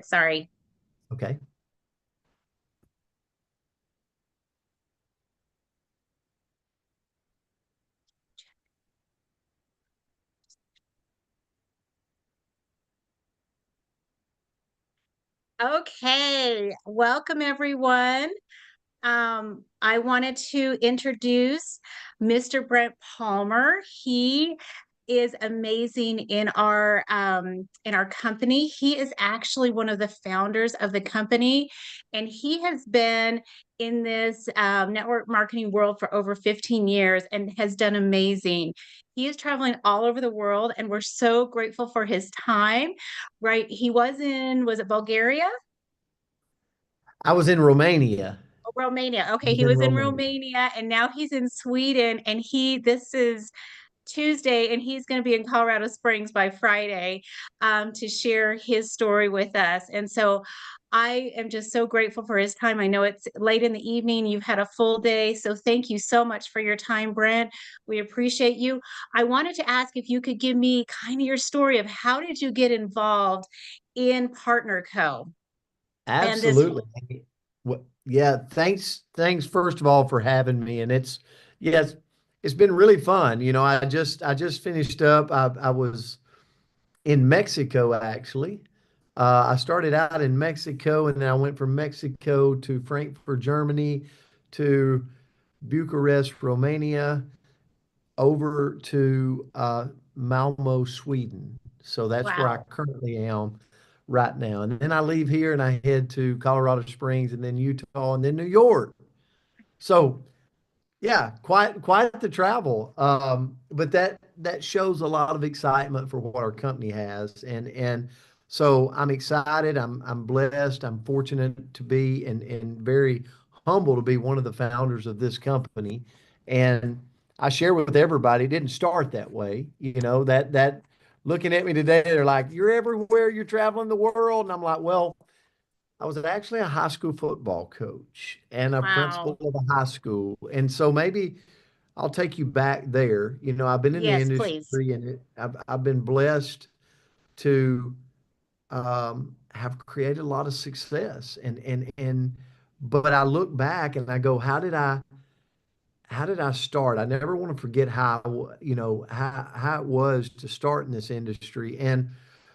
Sorry. Okay. Okay. Welcome, everyone. I wanted to introduce Mr. Brent Palmer. He is amazing in our company. He is actually one of the founders of the company, and he has been in this network marketing world for over 15 years and has done amazing. He is traveling all over the world, and we're so grateful for his time. Right? He was it Bulgaria? I was in Romania. Oh, Romania. I Okay, was he in was in Romania. Romania and now he's in Sweden, and this is Tuesday and he's going to be in Colorado Springs by Friday to share his story with us. And so I am just so grateful for his time. I know it's late in the evening. You've had a full day. So thank you so much for your time, Brent. We appreciate you. I wanted to ask if you could give me kind of your story of how did you get involved in Partner Co. and this whole. Absolutely. Yeah, thanks first of all for having me. And yes, it's been really fun. I just finished up. I was in Mexico actually. I started out in Mexico and then I went from Mexico to Frankfurt, Germany, to Bucharest, Romania, over to Malmo, Sweden. So that's where I Wow. currently am right now. And then I leave here and I head to Colorado Springs and then Utah and then New York. So yeah, quite the travel. But that shows a lot of excitement for what our company has. And so I'm excited. I'm blessed. I'm fortunate to be and very humble to be one of the founders of this company. And I share with everybody, it didn't start that way. That looking at me today, they're like, "You're everywhere, you're traveling the world." And I'm like, well, I was actually a high school football coach and a principal Wow. of a high school. And so maybe I'll take you back there. I've been in the Yes, please. industry and I've been blessed to have created a lot of success. But I look back and I go, how did I start? I never want to forget how it was to start in this industry. And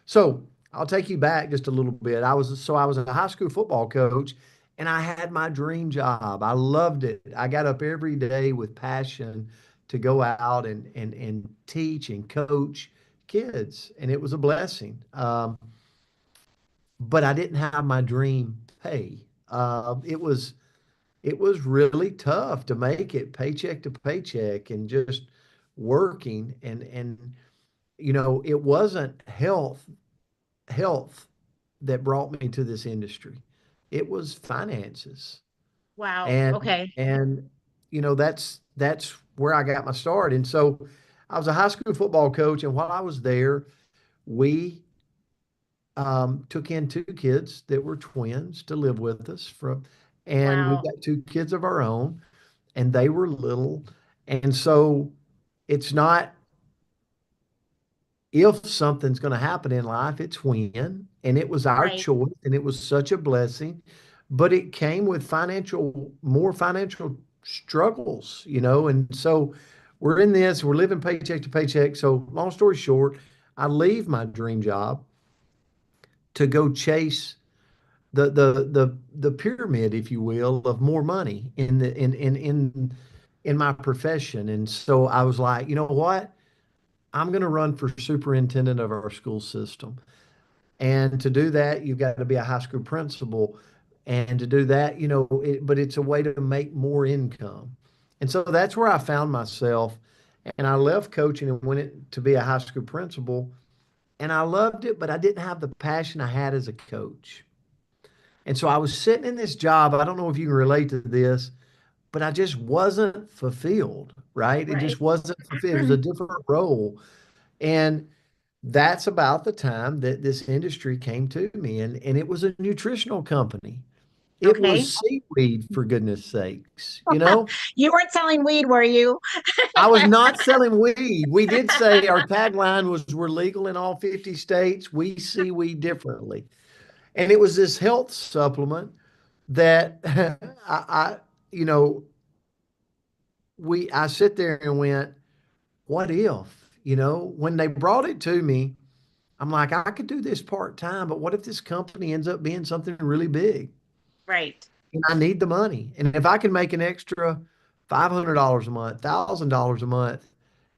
so I'll take you back just a little bit. I was a high school football coach and I had my dream job. I loved it. I got up every day with passion to go out and teach and coach kids, and it was a blessing. But I didn't have my dream pay. It was really tough to make it paycheck to paycheck and just working, and it wasn't health that brought me to this industry. It was finances. Wow. And Okay. that's where I got my start. And so I was a high school football coach, and while I was there, we took in two kids that were twins to live with us and we've Wow. got two kids of our own, and they were little. And so it's not if something's going to happen in life, it's when. And it was our Right. choice, and it was such a blessing. But it came with more financial struggles. And so we're living paycheck to paycheck. So, long story short, I leave my dream job to go chase the pyramid, if you will, of more money in my profession. And so I was like, you know what? I'm going to run for superintendent of our school system. And to do that, you've got to be a high school principal. And to do that, but it's a way to make more income. And so that's where I found myself. And I left coaching and to be a high school principal. And I loved it, but I didn't have the passion I had as a coach. And so I was sitting in this job. I don't know if you can relate to this, but I just wasn't fulfilled, right? It Right. just wasn't fulfilled. It was a different role. And that's about the time that this industry came to me. And it was a nutritional company. It Okay. was seaweed, for goodness sakes. You weren't selling weed, were you? I was not selling weed. We did say our tagline was we're legal in all 50 states. We see weed differently. And it was this health supplement that I you know, I sit there and went, what if, when they brought it to me, I'm like, I could do this part time, but what if this company ends up being something really big Right. and I need the money? And if I can make an extra $500 a month, $1,000 a month,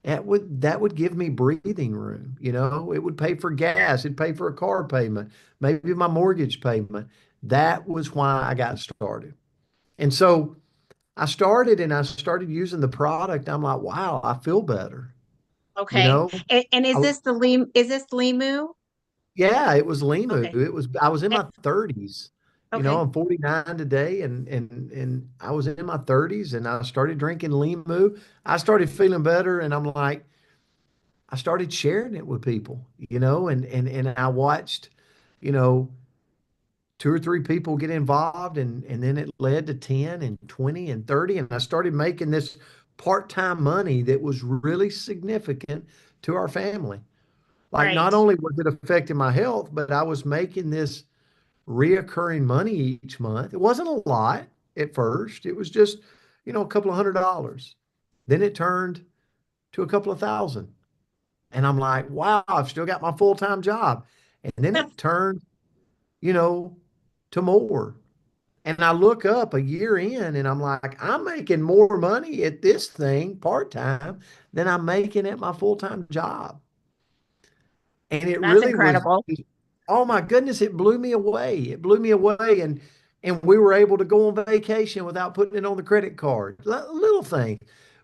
that would give me breathing room. It would pay for gas, it'd pay for a car payment, maybe my mortgage payment. That was why I got started. And so I started using the product. I'm like, wow, I feel better. You Okay. know, And I, is this Limu? yeah, it was Limu. Okay. I was in Eh, my 30s. Okay. I'm 49 today and I was in my 30s and I started drinking Limu. I started feeling better and I'm like, I started sharing it with people, and I watched, you know, two or three people get involved and then it led to 10 and 20 and 30 and I started making this part-time money that was really significant to our family. Like not Right. only was it affecting my health, but I was making this reoccurring money each month. It wasn't a lot at first. It was just, a couple of $100. Then it turned to a couple of thousand. And I'm like, wow, I've still got my full-time job. And then it turned, you know, to more. And I look up a year in and I'm like, I'm making more money at this thing part-time than I'm making at my full-time job. And it That's really was, incredible. oh my goodness, it blew me away. It blew me away. And we were able to go on vacation without putting it on the credit card. Little thing.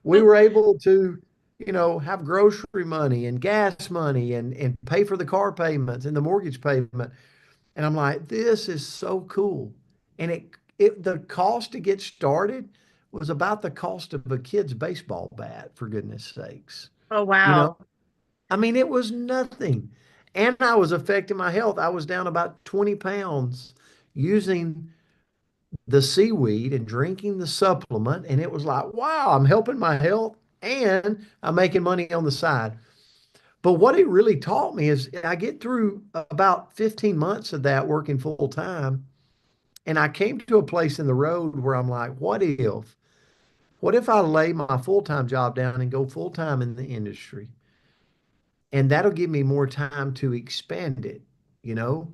We were able to, have grocery money and gas money and pay for the car payments and the mortgage payment. And I'm like, this is so cool. And the cost to get started was about the cost of a kid's baseball bat, for goodness sakes. Oh, You know, wow. I mean, it was nothing. And I was affecting my health. I was down about 20 pounds using the seaweed and drinking the supplement. And it was like, wow, I'm helping my health and I'm making money on the side. But what it really taught me is I get through about 15 months of that working full time. And I came to a place in the road where I'm like, what if I lay my full time job down and go full time in the industry? And that'll give me more time to expand it, you know?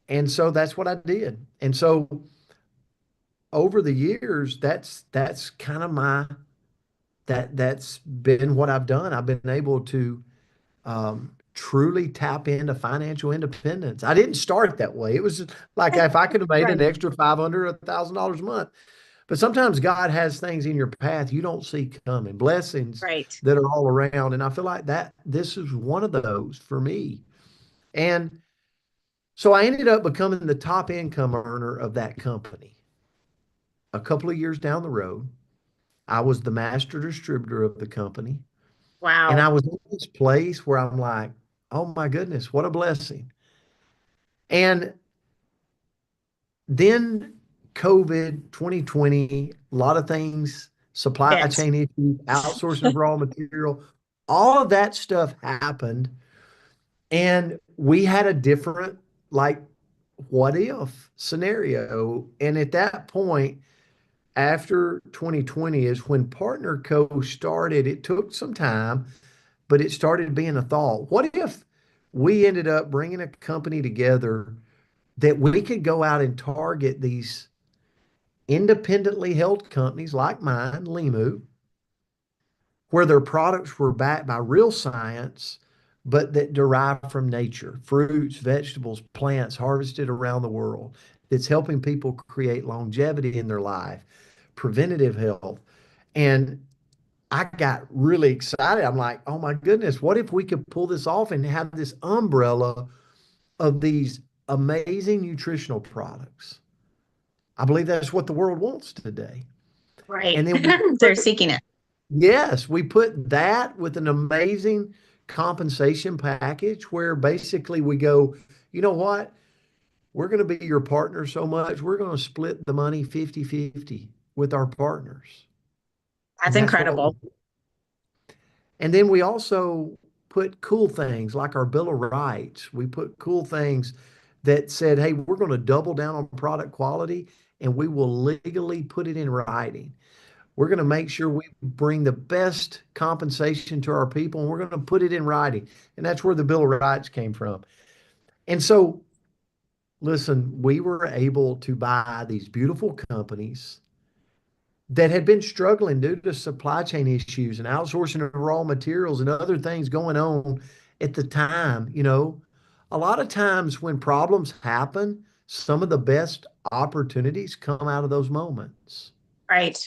And so that's what I did. And so over the years, that's kind of that's been what I've done. I've been able to truly tap into financial independence. I didn't start that way. It was like if I could have made an Right. extra 500, $1,000 a month. But sometimes God has things in your path you don't see coming, blessings Right. that are all around. And I feel like this is one of those for me. And so I ended up becoming the top income earner of that company. A couple of years down the road, I was the master distributor of the company. And I Wow. was in this place where I'm like, oh my goodness, what a blessing. And then COVID 2020, a lot of things, supply Yes. chain issues, outsourcing of raw material, all of that stuff happened. And we had a different, like, what if scenario. And at that point, after 2020 is when Partner Co started. It took some time, but it started being a thought. What if we ended up bringing a company together that we could go out and target these independently held companies like mine, Limu, where their products were backed by real science, but that derive from nature, fruits, vegetables, plants harvested around the world, that's helping people create longevity in their life, preventative health. And I got really excited. I'm like, oh my goodness, what if we could pull this off and have this umbrella of these amazing nutritional products? I believe that's what the world wants today. Right. And then we They're put, seeking it. yes, we put that with an amazing compensation package where basically we go, you know what? We're going to be your partner so much, we're going to split the money 50-50 with our partners. That's And that's what we incredible. And then we also put cool things like our Bill of Rights. We put cool things that said, hey, we're going to double down on product quality and we will legally put it in writing. We're going to make sure we bring the best compensation to our people and we're going to put it in writing. And that's where the Bill of Rights came from. And so, listen, we were able to buy these beautiful companies that had been struggling due to supply chain issues and outsourcing of raw materials and other things going on at the time. A lot of times when problems happen, some of the best opportunities come out of those moments. Right.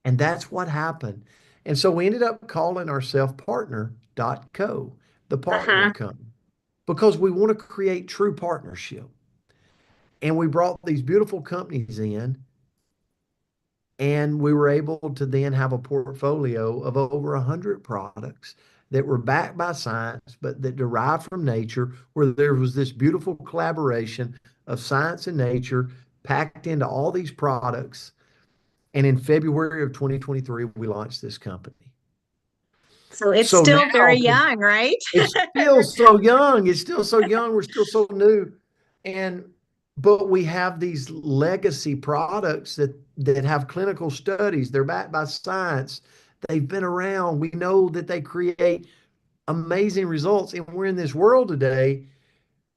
And that's what happened. And so we ended up calling ourselves partner.co, the partner Uh-huh. company, because we want to create true partnership. And we brought these beautiful companies in, and we were able to then have a portfolio of over 100 products that were backed by science, but that derived from nature, where there was this beautiful collaboration of science and nature packed into all these products. And in February of 2023, we launched this company. So it's So still very now young, right? it's still so young. It's still so young. We're still so new. And but we have these legacy products that have clinical studies. They're backed by science. They've been around. We know that they create amazing results. And we're in this world today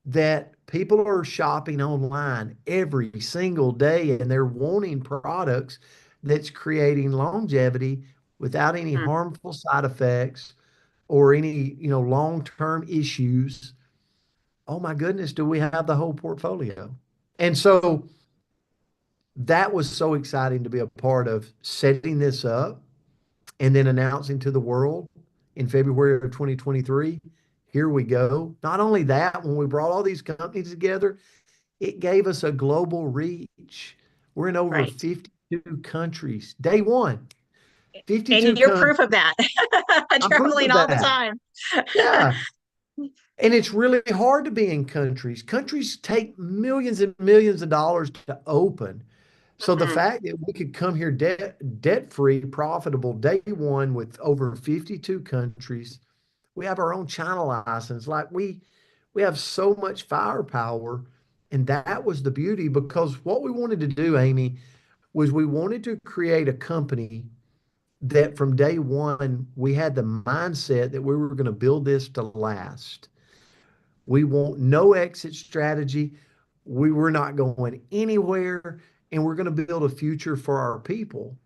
that people are shopping online every single day and they're wanting products that's creating longevity without any Mhm. harmful side effects or any, long-term issues. Oh my goodness, do we have the whole portfolio? And so that was so exciting to be a part of setting this up and then announcing to the world in February of 2023, here we go. Not only that, when we brought all these companies together, it gave us a global reach. We're in over Right. 52 countries. Day one, And 52 you're countries. proof of that. I'm proof Traveling of all the that. time. Yeah. And it's really hard to be in countries. Countries take millions and millions of dollars to open. So the Mhm. fact that we could come here debt free, profitable day one with over 52 countries, we have our own China license. Like we have so much firepower. And that was the beauty because what we wanted to do, Amy, was we wanted to create a company that from day one, we had the mindset that we were going to build this to last. We want no exit strategy. We were not going anywhere, and we're going to build a future for our people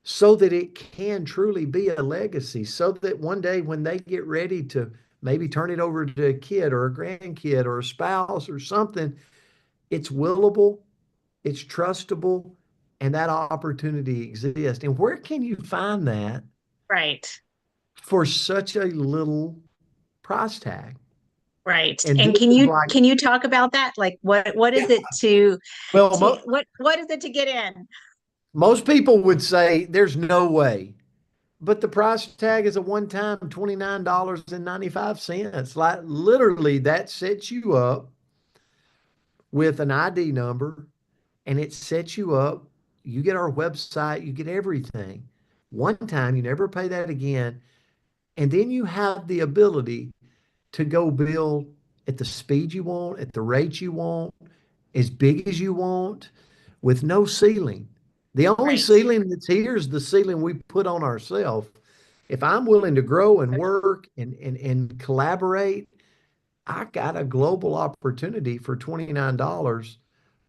so that it can truly be a legacy, so that one day when they get ready to maybe turn it over to a kid or a grandkid or a spouse or something, it's willable, it's trustable, and that opportunity exists. And where can you find that Right. for such a little price tag? Right. And And this can is you like, can you talk about that? Like what is it well, to what is it to get in? most people would say there's no way. But the price tag is a one-time $29.95. Like literally that sets you up with an ID number and it sets you up. You get our website, you get everything. One time, you never pay that again. And then you have the ability to go build at the speed you want, at the rate you want, as big as you want, with no ceiling. The only Right. ceiling that's here is the ceiling we put on ourselves. If I'm willing to grow and work and collaborate, I got a global opportunity for $29.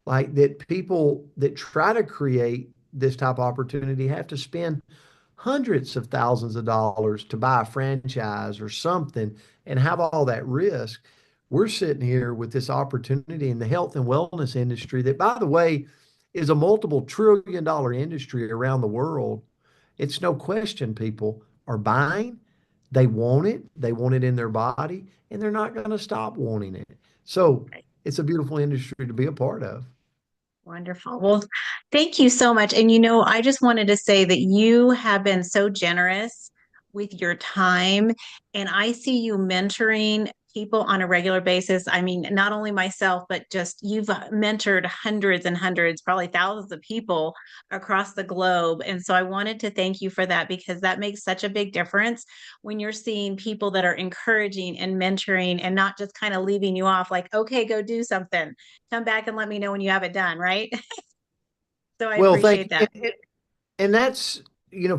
Like that people that try to create this type of opportunity have to spend hundreds of thousands of dollars to buy a franchise or something and have all that risk. We're sitting here with this opportunity in the health and wellness industry that, by the way, is a multiple $1 trillion industry around the world. It's no question people are buying. They want it in their body, and they're not going to stop wanting it. So Right. it's a beautiful industry to be a part of. Wonderful. Well, thank you so much. And I just wanted to say that you have been so generous with your time, and I see you mentoring people on a regular basis. I mean, not only myself, but just you've mentored hundreds and hundreds, probably thousands of people across the globe. And so I wanted to thank you for that because that makes such a big difference when you're seeing people that are encouraging and mentoring and not just kind of leaving you off like, okay, go do something. Come back and let me know when you have it done, right? So I Well, thank appreciate you. that. And that's,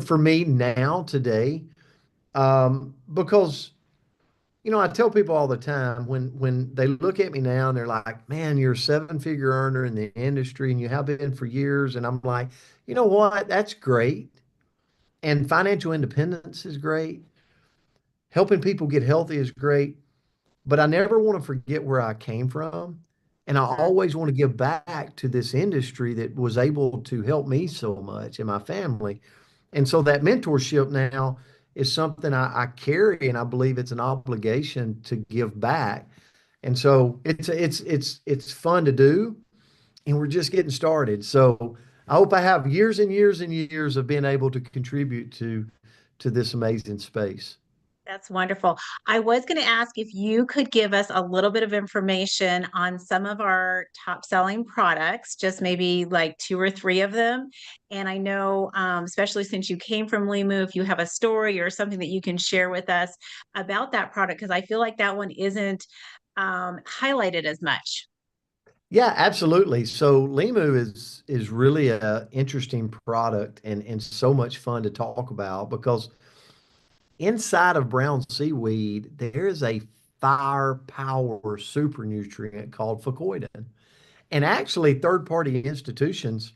for me now today, because I tell people all the time when they look at me now and they're like, "Man, you're a seven-figure earner in the industry and you have been for years." And I'm like, "You know what? That's great. And financial independence is great. Helping people get healthy is great, but I never want to forget where I came from. And I Mhm. always want to give back to this industry that was able to help me so much and my family." And so that mentorship now is something I carry, and I believe it's an obligation to give back. And so it's fun to do, and we're just getting started. So I hope I have years and years and years of being able to contribute to this amazing space. That's wonderful. I was going to ask if you could give us a little bit of information on some of our top selling products, just maybe like two or three of them. And I know, especially since you came from Limu, if you have a story or something that you can share with us about that product, because I feel like that one isn't highlighted as much. Yeah, absolutely. So Limu is really a interesting product and so much fun to talk about because inside of brown seaweed, there is a firepower super nutrient called Fucoidan. And actually, third-party institutions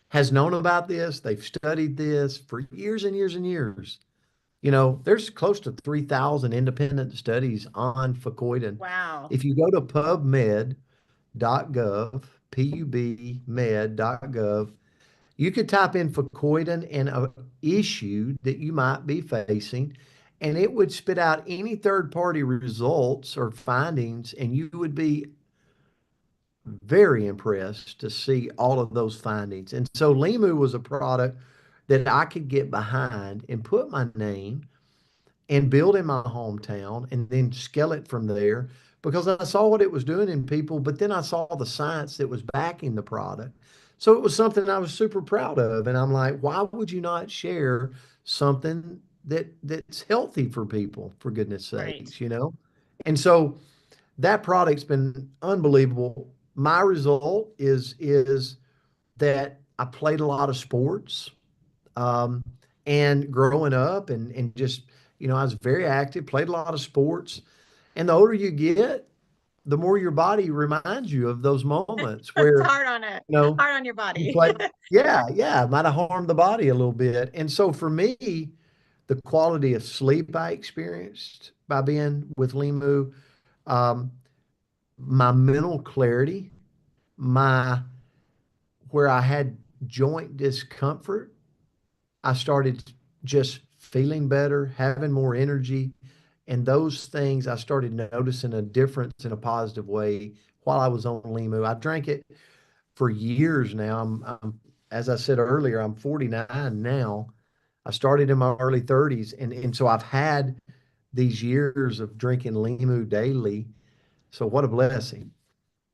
has known about this. They've studied this for years and years and years. There's close to 3,000 independent studies on Fucoidan. Wow. If you go to PubMed.gov, PubMed.gov, you could type in Fucoidan and a issue that you might be facing, and it would spit out any third-party results or findings, and you would be very impressed to see all of those findings. And so Limu was a product that I could get behind and put my name and build in my hometown and then scale it from there because I saw what it was doing in people, but then I saw the science that was backing the product. So it was something I was super proud of. And I'm like, why would you not share something that's healthy for people, for goodness Right. sakes? And so that product's been unbelievable. My result is that I played a lot of sports. Um, and growing up and just, I was very active, played a lot of sports. And the older you get, the more your body reminds you of those moments It's where, hard on it, you know, hard on your you body. play, yeah, yeah, it might have harmed the body a little bit. And so for me, the quality of sleep I experienced by being with Limu, um, my mental clarity, my where I had joint discomfort, I started just feeling better, having more energy. And those things, I started noticing a difference in a positive way while I was on Limu. I drank it for years now. As I said earlier, I'm 49 now. I started in my early 30s. And so I've had these years of drinking Limu daily. So what a blessing.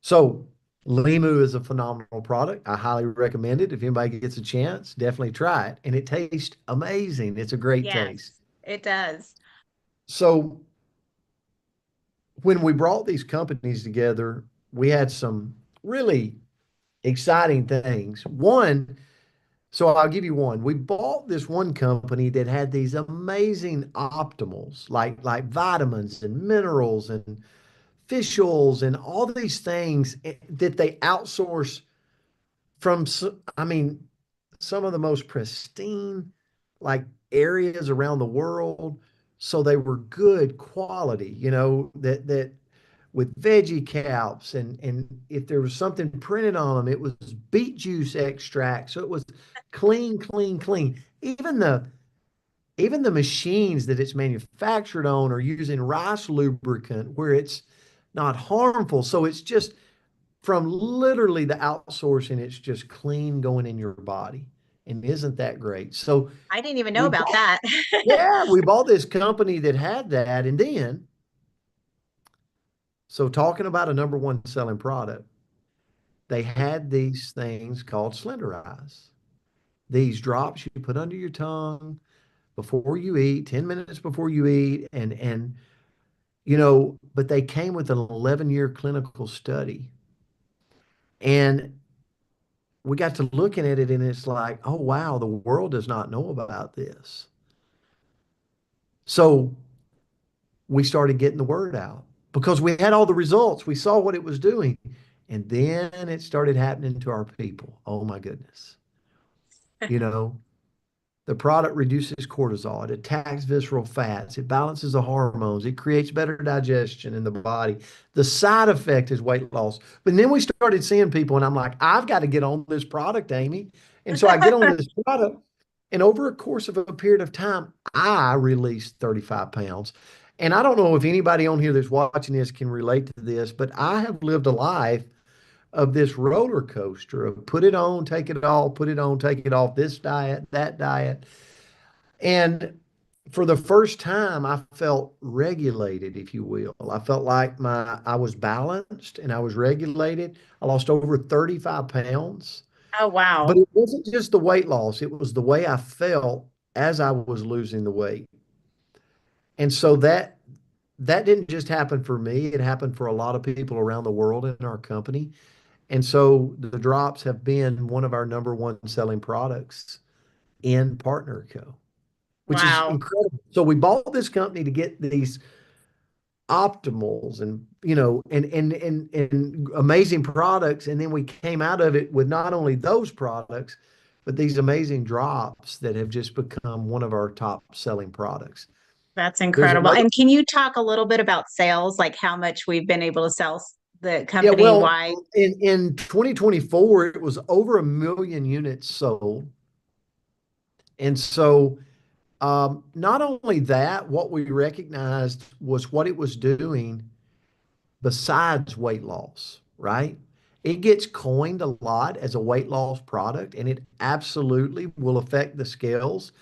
So Limu is a phenomenal product. I highly recommend it. If anybody gets a chance, definitely try it. And it tastes amazing. It's a great Yes, taste. it does. So when we brought these companies together, we had some really exciting things. One, so I'll give you one. We bought this one company that had these amazing optimals, like vitamins and minerals and fish oils and all these things that they outsource from, I mean, some of the most pristine like areas around the world. So they were good quality, that with veggie caps and if there was something printed on them, it was beet juice extract. So it was clean, clean, clean. Even the machines that it's manufactured on are using rice lubricant where it's not harmful. So it's just from literally the outsourcing, it's just clean going in your body. And isn't that great? So I didn't even know we about bought, that. yeah, we bought this company that had that. And then So talking about a number one selling product, they had these things called slenderize. These drops you put under your tongue before you eat, 10 minutes before you eat, but they came with an 11-year clinical study. And we got to looking at it and it's like, oh wow, the world does not know about this. So we started getting the word out because we had all the results. We saw what it was doing. And then it started happening to our people. Oh my goodness. You know, the product reduces cortisol, it attacks visceral fats, it balances the hormones, it creates better digestion in the body. The side effect is weight loss. But then we started seeing people, and I'm like, I've got to get on this product, Amy. And so I get on this product, and over a course of a period of time, I released 35 pounds. And I don't know if anybody on here that's watching this can relate to this, but I have lived a life of this roller coaster of put it on, take it off, put it on, take it off, this diet, that diet. And for the first time, I felt regulated, if you will. I felt like I was balanced and I was regulated. I lost over 35 pounds, Oh, but wow. it wasn't just the weight loss, it was the way I felt as I was losing the weight. And so that didn't just happen for me, it happened for a lot of people around the world in our company. And so the drops have been one of our number one selling products in Partner Co, which is Wow. incredible. So we bought this company to get these optimals and and amazing products, and then we came out of it with not only those products, but these amazing drops that have just become one of our top selling products. That's There's incredible. another, And can you talk a little bit about sales, like how much we've been able to sell the yeah, company well, wide? in 2024, it was over 1 million units sold. And so not only that, what we recognized was what it was doing besides weight loss, right? It gets coined a lot as a weight loss product, and it absolutely will affect the scales,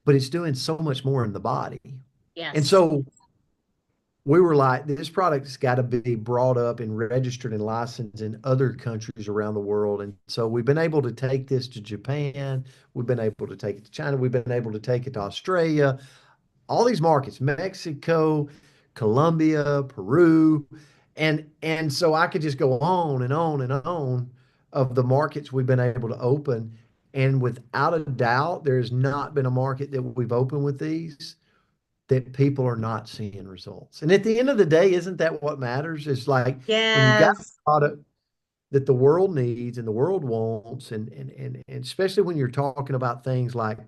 but it's doing so much more in the body. And Yes. so we were like, this product's got to be brought up and registered and licensed in other countries around the world. And so we've been able to take this to Japan. We've been able to take it to China. We've been able to take it to Australia, all these markets, Mexico, Colombia, Peru. And so I could just go on and on and on of the markets we've been able to open. And without a doubt, there's not been a market that we've opened with these that people are not seeing results. And at the end of the day, isn't that what matters? It's like when you've got a Yes. product that the world needs and the world wants, and especially when you're talking about things like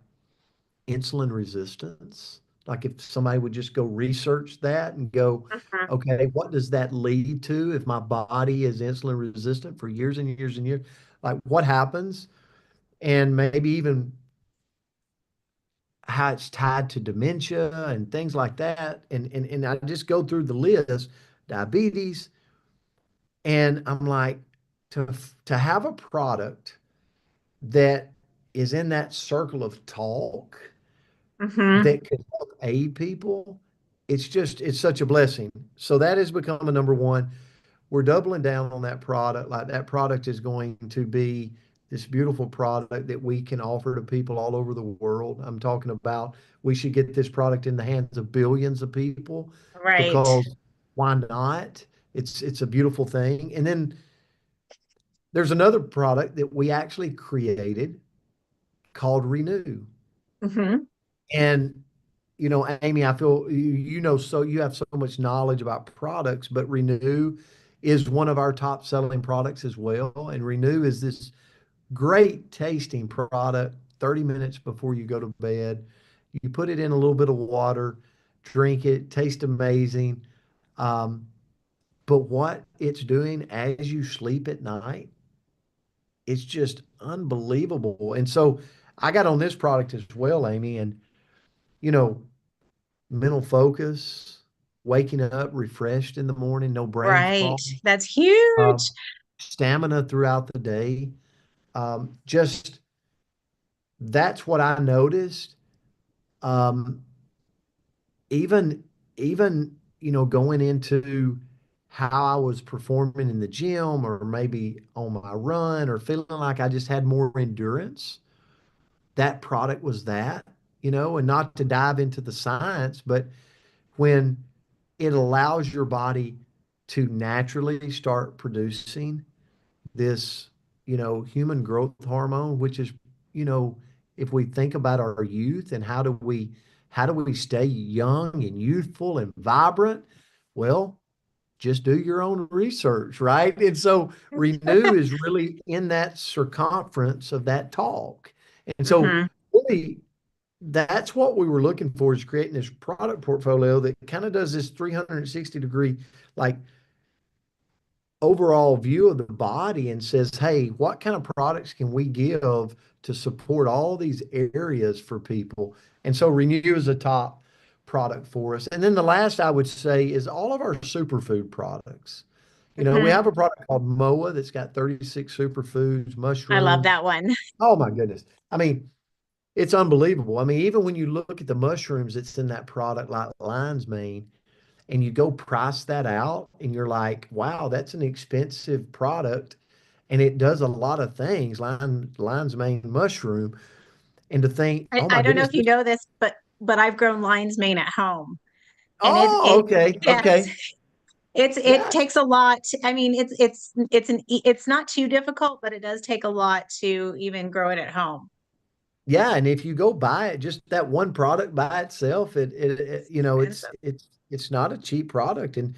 insulin resistance. Like if somebody would just go research that and go, Mhm. okay, what does that lead to if my body is insulin resistant for years and years and years? Like what happens? And maybe even how it's tied to dementia and things like that. And I just go through the list, diabetes, and I'm like, to have a product that is in that circle of talk Mhm. that could help aid people, it's such a blessing. So that has become a number one. We're doubling down on that product. Like that product is going to be this beautiful product that we can offer to people all over the world. I'm talking about we should get this product in the hands of billions of people Right. because why not? It's a beautiful thing. And then there's another product that we actually created called Renew. Hmm. And Amy, I feel so you have so much knowledge about products, but Renew is one of our top selling products as well. And Renew is this great tasting product 30 minutes before you go to bed. You put it in a little bit of water, drink it, tastes amazing. Um, but what it's doing as you sleep at night, it's just unbelievable. And so I got on this product as well, Amy, and you know, mental focus, waking up refreshed in the morning, no brain Right. fog, That's uh, huge. stamina throughout the day. Just that's what I noticed. Um, even even going into how I was performing in the gym or maybe on my run or feeling like I just had more endurance, that product was that, and not to dive into the science, but when it allows your body to naturally start producing this, human growth hormone, which is, you know, if we think about our youth and how do we stay young and youthful and vibrant? Well, just do your own research, right? And so Renew is really in that circumference of that talk. And so Hmm. really that's what we were looking for, is creating this product portfolio that kind of does this 360-degree like overall view of the body and says, hey, what kind of products can we give to support all these areas for people? And so Renew is a top product for us. And then the last I would say is all of our superfood products. We Hmm. have a product called MOA that's got 36 superfoods, I love mushrooms. that one. Oh my goodness. I mean, it's unbelievable. I mean, even when you look at the mushrooms that's in that product, like lion's mane, and you go price that out, and you're like, wow, that's an expensive product, and it does a lot of things, lion's mane mushroom, and to think, I, oh my I don't know goodness, if you know this, but I've grown lion's mane at home, and oh, okay, yes, okay, it yeah, takes a lot. I mean, it's not too difficult, but it does take a lot to even grow it at home. yeah, and if you go buy it, just that one product by itself, It's expensive. it's not a cheap product, and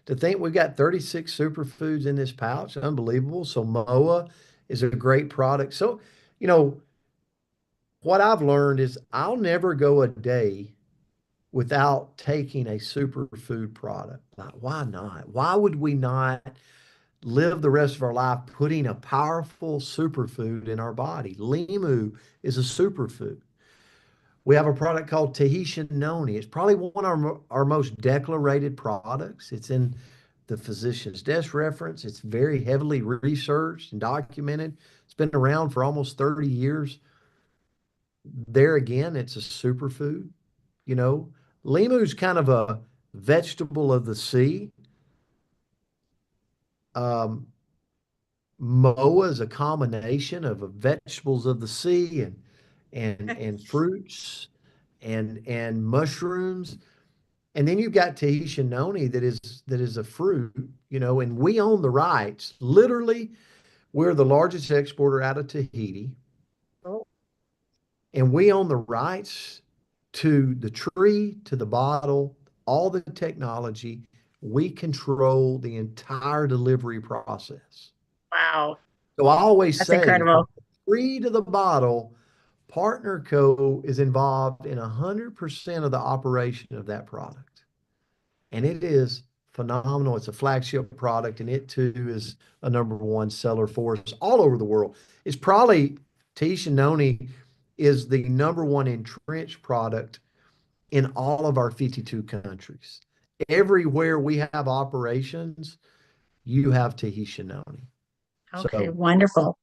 to think we got 36 superfoods in this pouch, unbelievable. So MOA is a great product. So, you know, what I've learned is I'll never go a day without taking a superfood product. Like, why not? Why would we not live the rest of our life putting a powerful superfood in our body? Limu is a superfood. We have a product called Tahitian noni. It's probably one of our most declarated products. It's in the physician's desk reference. It's very heavily researched and documented. It's been around for almost 30 years. There again, it's a superfood. You know, Limu's kind of a vegetable of the sea. Um, Moa is a combination of vegetables of the sea and fruits and mushrooms. And then you've got Tahitian noni that is a fruit, and we own the rights. Literally, we're the largest exporter out of Tahiti, Oh, and we own the rights to the tree, to the bottle, all the technology. We control the entire delivery process. wow, So I always that's say from incredible. the tree to the bottle, Partner Co. is involved in 100% of the operation of that product. And it is phenomenal. It's a flagship product, and it too is a number one seller for us all over the world. It's probably Tahitian noni is the number one entrenched product in all of our 52 countries. Everywhere we have operations, you have Tahitian noni. Okay, So, wonderful.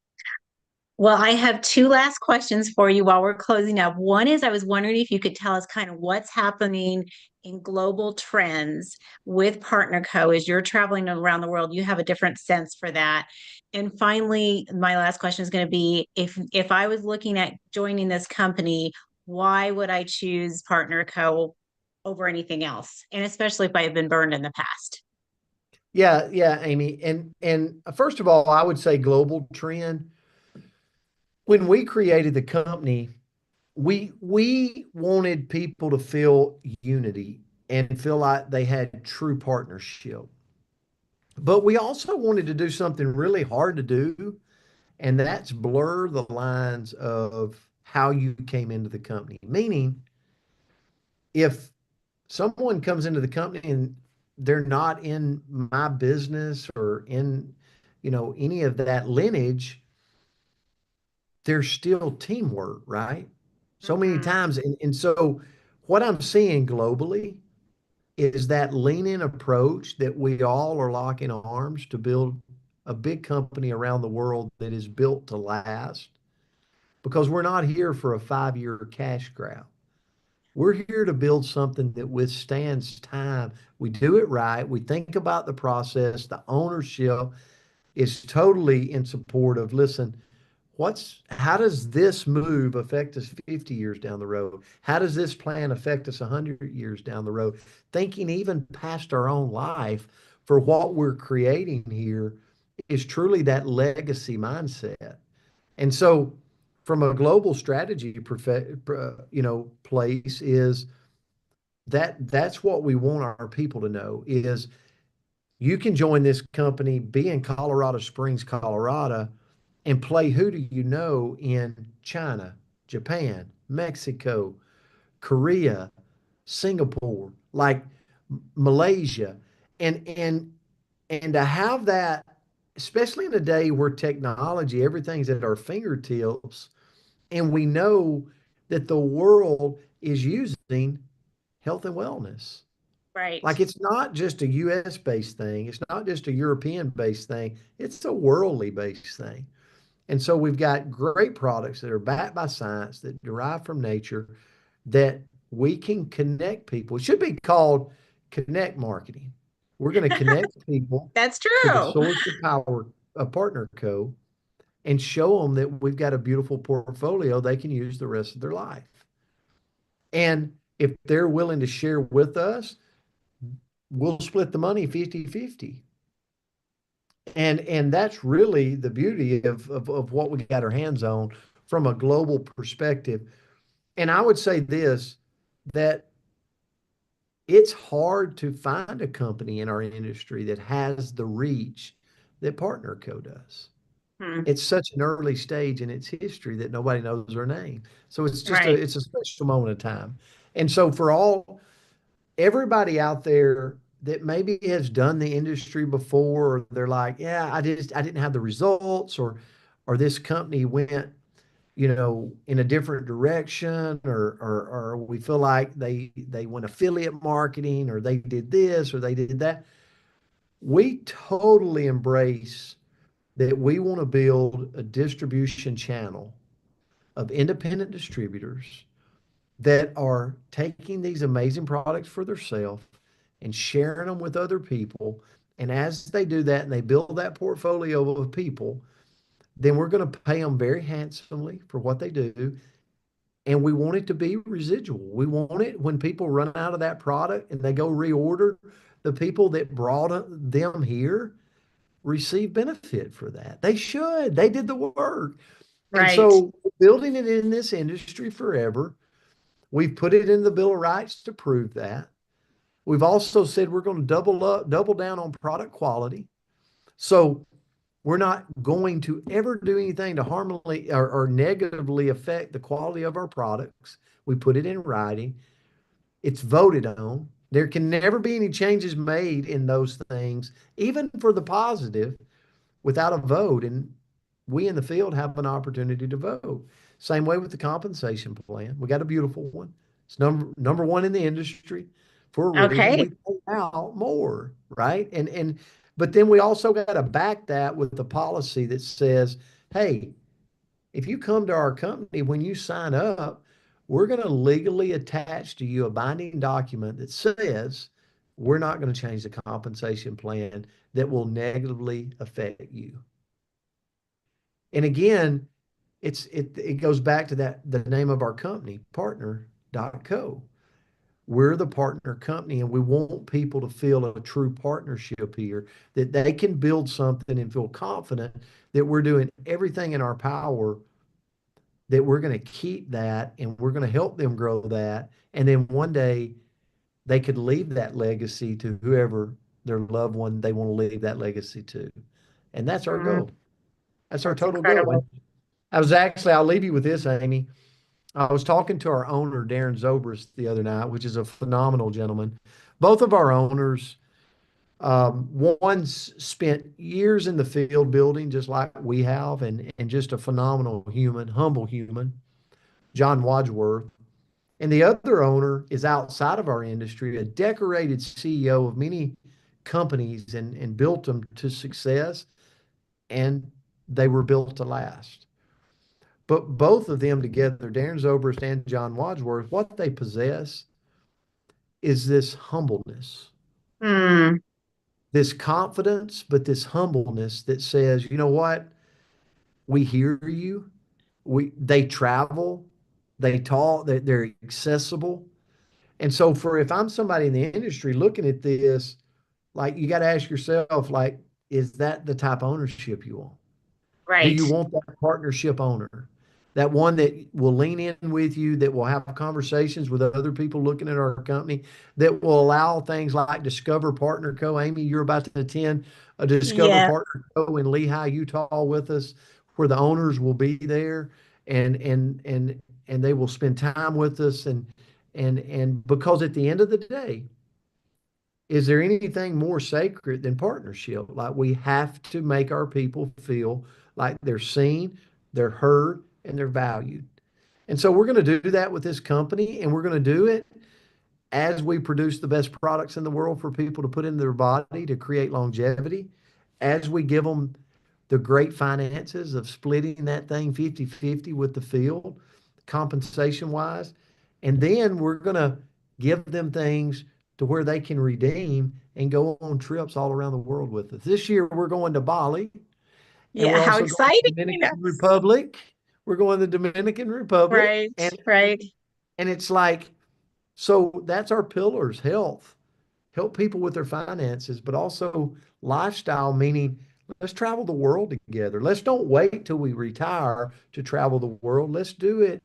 Well, I have two last questions for you while we're closing up. One is I was wondering if you could tell us kind of what's happening in global trends with Partner Co. As you're traveling around the world, you have a different sense for that. And finally, my last question is going to be if I was looking at joining this company, why would I choose Partner Co. over anything else? And especially if I have been burned in the past. yeah, yeah, Amy. And first of all, I would say global trend. When we created the company, we wanted people to feel unity and feel like they had true partnership. But we also wanted to do something really hard to do, and that's blur the lines of how you came into the company. Meaning, if someone comes into the company and they're not in my business or in, any of that lineage, there's still teamwork, right? So many Mhm. times. And so what I'm seeing globally is that lean in approach that we all are locking arms to build a big company around the world that is built to last, because we're not here for a 5-year cash grab. We're here to build something that withstands time. We do it right. We think about the process. The ownership is totally in support of, listen, how does this move affect us 50 years down the road? How does this plan affect us 100 years down the road? Thinking even past our own life for what we're creating here is truly that legacy mindset. And so from a global strategy place is that's what we want our people to know is you can join this company, be in Colorado Springs, Colorado, and play who do you know in China, Japan, Mexico, Korea, Singapore, like Malaysia. And to have that, especially in a day where technology, everything's at our fingertips, and we know that the world is using health and wellness. Right. Like it's not just a US based thing. It's not just a European based thing. It's a worldly based thing. And so we've got great products that are backed by science that derive from nature that we can connect people. It should be called connect marketing. We're going to connect people That's to the true. source of power, a partner co, and show them that we've got a beautiful portfolio they can use the rest of their life. And if they're willing to share with us, we'll split the money 50-50. And that's really the beauty of what we got our hands on from a global perspective. And I would say this, that it's hard to find a company in our industry that has the reach that PartnerCo does. Hmm. It's such an early stage in its history that nobody knows their name. So Right. it's a special moment of time. And so for everybody out there that maybe has done the industry before, or they're like, yeah, I didn't have the results, or this company went, in a different direction, or we feel like they went affiliate marketing, or they did this, or they did that. We totally embrace that we want to build a distribution channel of independent distributors that are taking these amazing products for themselves and sharing them with other people. And as they do that and they build that portfolio of people, then we're going to pay them very handsomely for what they do. And we want it to be residual. We want it when people run out of that product and they go reorder, the people that brought them here receive benefit for that. They should. They did the work. And Right. so building it in this industry forever, we've put it in the Bill of Rights to prove that. We've also said we're going to double down on product quality. So we're not going to ever do anything to harmfully or negatively affect the quality of our products. We put it in writing. It's voted on. There can never be any changes made in those things, even for the positive, without a vote. And we in the field have an opportunity to vote. Same way with the compensation plan. We got a beautiful one. It's number one in the industry for a reason. Okay. We pay out more, right? And but then we also got to back that with the policy that says, hey, if you come to our company, when you sign up, we're going to legally attach to you a binding document that says we're not going to change the compensation plan that will negatively affect you. And again, it goes back to the name of our company, Partner.co. We're the partner company, and we want people to feel a true partnership here, that they can build something and feel confident that we're doing everything in our power, that we're going to keep that and we're going to help them grow that. And then one day they could leave that legacy to whoever their loved one they want to leave that legacy to. And that's our Mhm. goal. That's our That's total goal. incredible. I'll leave you with this, Amy. I was talking to our owner, Darren Zobrist, the other night, which is a phenomenal gentleman. Both of our owners, one's spent years in the field building, just like we have, and just a phenomenal human, humble human, John Wadsworth. And the other owner is outside of our industry, a decorated CEO of many companies and built them to success, and they were built to last. But both of them together, Darren Zobrist and John Wadsworth, what they possess is this humbleness, Mm, this confidence, but this humbleness that says, you know what? We hear you. They travel, they talk, they're accessible. And so for if I'm somebody in the industry looking at this, like you got to ask yourself, like, is that the type of ownership you want? Do right. you want that partnership owner? That one that will lean in with you, that will have conversations with other people looking at our company, that will allow things like Discover Partner Co. Amy, you're about to attend a Discover Yeah. Partner Co. in Lehigh, Utah with us, where the owners will be there and they will spend time with us and because at the end of the day, is there anything more sacred than partnership? Like we have to make our people feel like they're seen, they're heard, and they're valued. And so we're going to do that with this company, and we're going to do it as we produce the best products in the world for people to put in their body to create longevity, as we give them the great finances of splitting that thing 50-50 with the field, compensation wise. And then we're going to give them things to where they can redeem and go on trips all around the world with us. This year, we're going to Bali and Yeah. we're How also going to the exciting. Dominican Republic. We're going to the Dominican Republic. Right. And, Right. and it's like, so that's our pillars: health, help people with their finances, but also lifestyle, meaning let's travel the world together. Let's don't wait till we retire to travel the world. Let's do it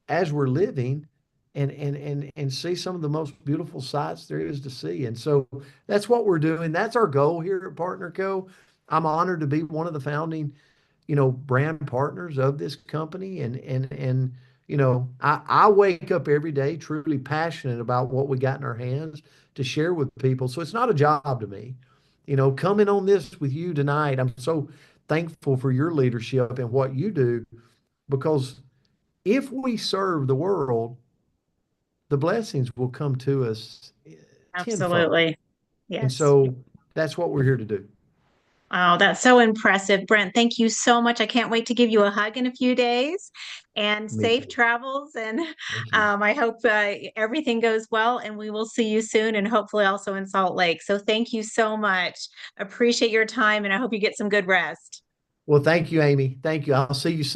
as we're living and see some of the most beautiful sights there is to see. And so that's what we're doing. That's our goal here at Partner Co. I'm honored to be one of the founding, brand partners of this company. And I wake up every day truly passionate about what we got in our hands to share with people. So it's not a job to me. Coming on this with you tonight, I'm so thankful for your leadership and what you do because if we serve the world, the blessings will come to us tenfold. Absolutely. And Yes. so that's what we're here to do. Oh, that's so impressive. Brent, thank you so much. I can't wait to give you a hug in a few days and Me safe too. travels. And Thank you. I hope everything goes well and we will see you soon and hopefully also in Salt Lake. So thank you so much. Appreciate your time and I hope you get some good rest. Well, thank you, Amy. Thank you. I'll see you soon.